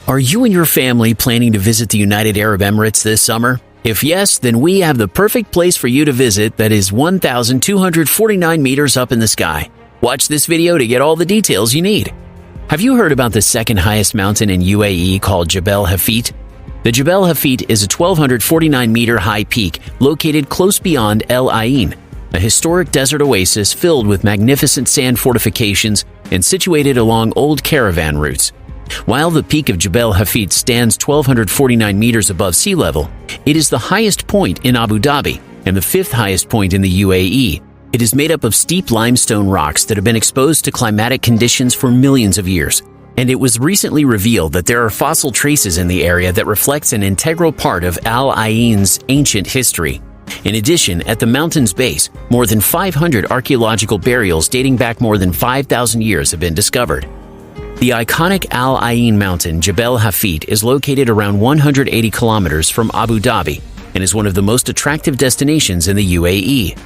Are you and your family planning to visit the United Arab Emirates this summer? If yes, then we have the perfect place for you to visit that is 1,249 meters up in the sky. Watch this video to get all the details you need. Have you heard about the second highest mountain in UAE called Jebel Hafit? The Jebel Hafit is a 1,249 meter high peak located close beyond El Ain, a historic desert oasis filled with magnificent sand fortifications and situated along old caravan routes. While the peak of Jebel Hafit stands 1,249 meters above sea level, it is the highest point in Abu Dhabi and the fifth highest point in the UAE. It is made up of steep limestone rocks that have been exposed to climatic conditions for millions of years. And it was recently revealed that there are fossil traces in the area that reflects an integral part of Al Ain's ancient history. In addition, at the mountain's base, more than 500 archaeological burials dating back more than 5,000 years have been discovered. The iconic Al Ain mountain, Jebel Hafit, is located around 180 kilometers from Abu Dhabi and is one of the most attractive destinations in the UAE.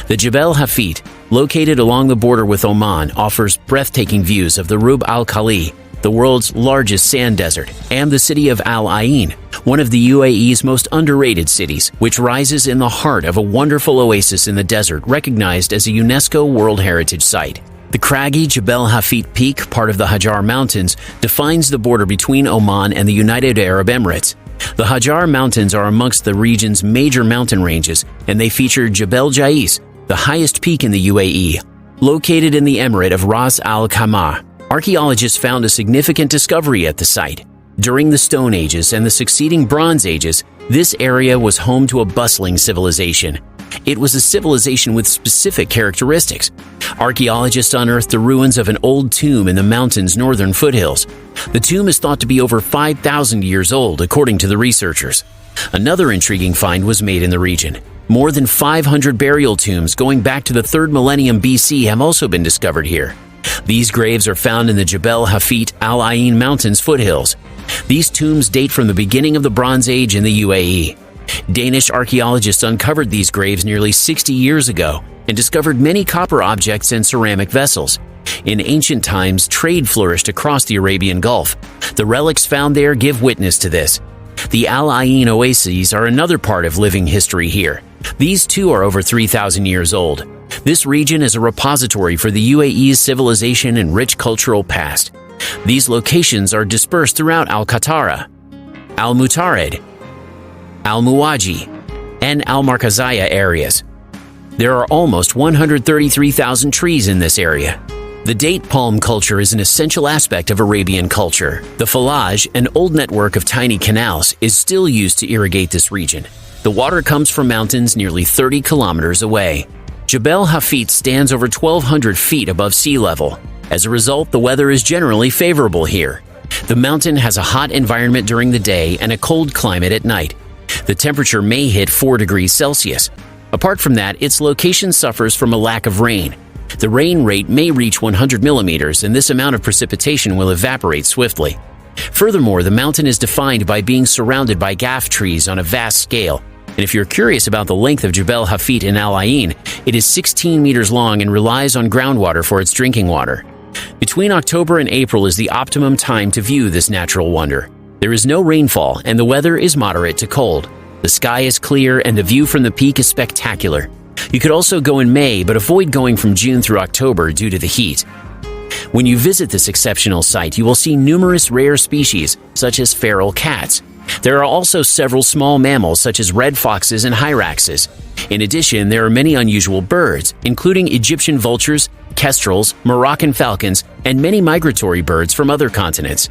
The Jebel Hafit, located along the border with Oman, offers breathtaking views of the Rub al Khali, the world's largest sand desert, and the city of Al Ain, one of the UAE's most underrated cities, which rises in the heart of a wonderful oasis in the desert recognized as a UNESCO World Heritage Site. The craggy Jebel Hafit peak, part of the Hajar Mountains, defines the border between Oman and the United Arab Emirates. The Hajar Mountains are amongst the region's major mountain ranges, and they feature Jebel Jais, the highest peak in the UAE. Located in the emirate of Ras Al Khaimah, archaeologists found a significant discovery at the site. During the Stone Ages and the succeeding Bronze Ages, this area was home to a bustling civilization. It was a civilization with specific characteristics. Archaeologists unearthed the ruins of an old tomb in the mountain's northern foothills. The tomb is thought to be over 5,000 years old, according to the researchers. Another intriguing find was made in the region. More than 500 burial tombs going back to the 3rd millennium BC have also been discovered here. These graves are found in the Jebel Hafit Al Ain Mountains foothills. These tombs date from the beginning of the Bronze Age in the UAE. Danish archaeologists uncovered these graves nearly 60 years ago and discovered many copper objects and ceramic vessels. In ancient times, trade flourished across the Arabian Gulf. The relics found there give witness to this. The Al Ain oases are another part of living history here. These too are over 3,000 years old. This region is a repository for the UAE's civilization and rich cultural past. These locations are dispersed throughout Al-Qatara, Al-Mutarid, Al-Muwaji, and Al-Markazaya areas. There are almost 133,000 trees in this area. The date palm culture is an essential aspect of Arabian culture. The Falaj, an old network of tiny canals, is still used to irrigate this region. The water comes from mountains nearly 30 kilometers away. Jebel Hafit stands over 1,200 feet above sea level. As a result, the weather is generally favorable here. The mountain has a hot environment during the day and a cold climate at night. The temperature may hit 4 degrees Celsius. Apart from that, its location suffers from a lack of rain. The rain rate may reach 100 millimeters, and this amount of precipitation will evaporate swiftly. Furthermore, the mountain is defined by being surrounded by gaff trees on a vast scale. And if you're curious about the length of Jebel Hafit in Al Ain, it is 16 meters long and relies on groundwater for its drinking water. Between October and April is the optimum time to view this natural wonder. There is no rainfall and the weather is moderate to cold. The sky is clear and the view from the peak is spectacular. You could also go in May, but avoid going from June through October due to the heat. When you visit this exceptional site, you will see numerous rare species, such as feral cats. There are also several small mammals such as red foxes and hyraxes. In addition, there are many unusual birds, including Egyptian vultures, kestrels, Moroccan falcons, and many migratory birds from other continents.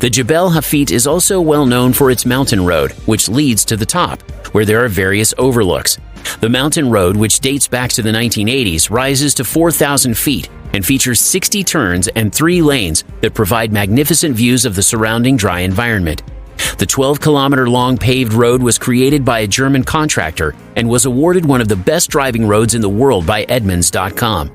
The Jebel Hafit is also well known for its mountain road, which leads to the top, where there are various overlooks. The mountain road, which dates back to the 1980s, rises to 4,000 feet and features 60 turns and 3 lanes that provide magnificent views of the surrounding dry environment. The 12-kilometer-long paved road was created by a German contractor and was awarded one of the best driving roads in the world by Edmunds.com.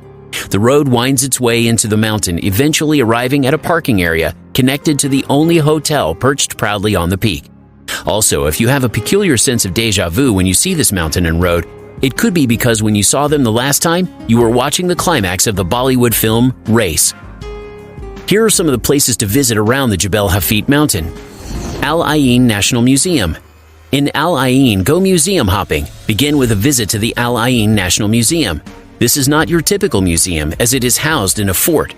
The road winds its way into the mountain, eventually arriving at a parking area connected to the only hotel perched proudly on the peak. Also, if you have a peculiar sense of déjà vu when you see this mountain and road, it could be because when you saw them the last time, you were watching the climax of the Bollywood film Race. Here are some of the places to visit around the Jebel Hafit mountain. Al Ain National Museum. In Al Ain, go museum hopping. Begin with a visit to the Al Ain National Museum. This is not your typical museum, as it is housed in a fort.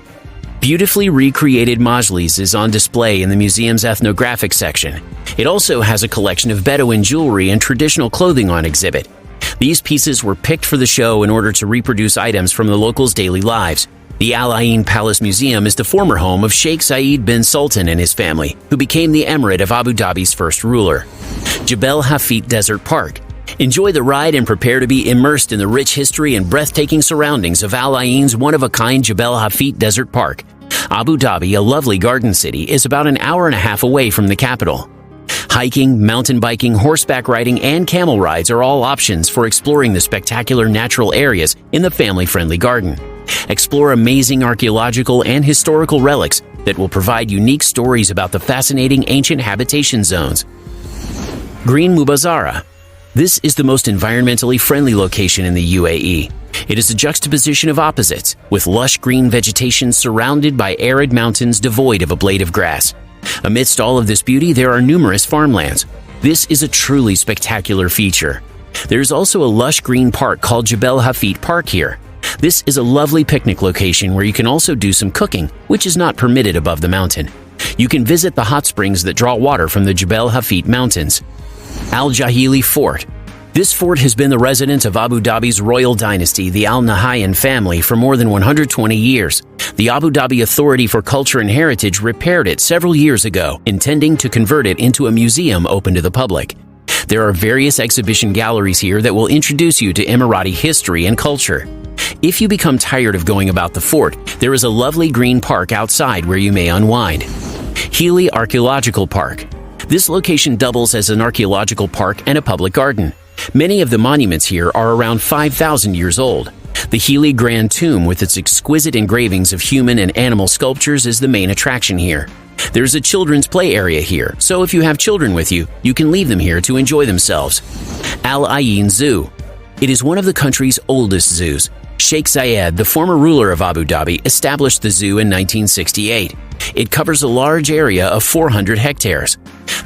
Beautifully recreated majlis is on display in the museum's ethnographic section. It also has a collection of Bedouin jewelry and traditional clothing on exhibit. These pieces were picked for the show in order to reproduce items from the locals' daily lives. The Al Ain Palace Museum is the former home of Sheikh Zayed bin Sultan and his family, who became the emirate of Abu Dhabi's first ruler. Jebel Hafit Desert Park. Enjoy the ride and prepare to be immersed in the rich history and breathtaking surroundings of Al Ain's one-of-a-kind Jebel Hafit Desert Park. Abu Dhabi, a lovely garden city, is about an hour and a half away from the capital. Hiking, mountain biking, horseback riding, and camel rides are all options for exploring the spectacular natural areas in the family-friendly garden. Explore amazing archaeological and historical relics that will provide unique stories about the fascinating ancient habitation zones. Green Mubazara. This is the most environmentally friendly location in the UAE. It is a juxtaposition of opposites, with lush green vegetation surrounded by arid mountains devoid of a blade of grass. Amidst all of this beauty, there are numerous farmlands. This is a truly spectacular feature. There is also a lush green park called Jebel Hafit Park here. This is a lovely picnic location where you can also do some cooking, which is not permitted above the mountain. You can visit the hot springs that draw water from the Jebel Hafit mountains. Al Jahili Fort. This fort has been the residence of Abu Dhabi's royal dynasty, the Al Nahyan family, for more than 120 years. The Abu Dhabi Authority for Culture and Heritage repaired it several years ago, intending to convert it into a museum open to the public. There are various exhibition galleries here that will introduce you to Emirati history and culture. If you become tired of going about the fort, there is a lovely green park outside where you may unwind. Healy Archaeological Park. This location doubles as an archaeological park and a public garden. Many of the monuments here are around 5,000 years old. The Healy Grand Tomb, with its exquisite engravings of human and animal sculptures, is the main attraction here. There's a children's play area here, so if you have children with you, you can leave them here to enjoy themselves. Al Ain Zoo. It is one of the country's oldest zoos. Sheikh Zayed, the former ruler of Abu Dhabi, established the zoo in 1968. It covers a large area of 400 hectares.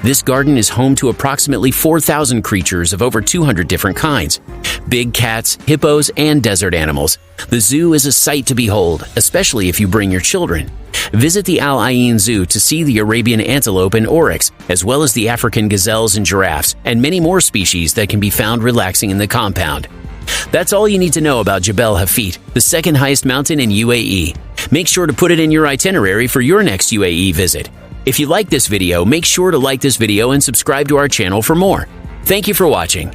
This garden is home to approximately 4,000 creatures of over 200 different kinds. Big cats, hippos, and desert animals. The zoo is a sight to behold, especially if you bring your children. Visit the Al Ain Zoo to see the Arabian antelope and oryx, as well as the African gazelles and giraffes, and many more species that can be found relaxing in the compound. That's all you need to know about Jebel Hafit, the second highest mountain in UAE. Make sure to put it in your itinerary for your next UAE visit. If you like this video, make sure to like this video and subscribe to our channel for more. Thank you for watching.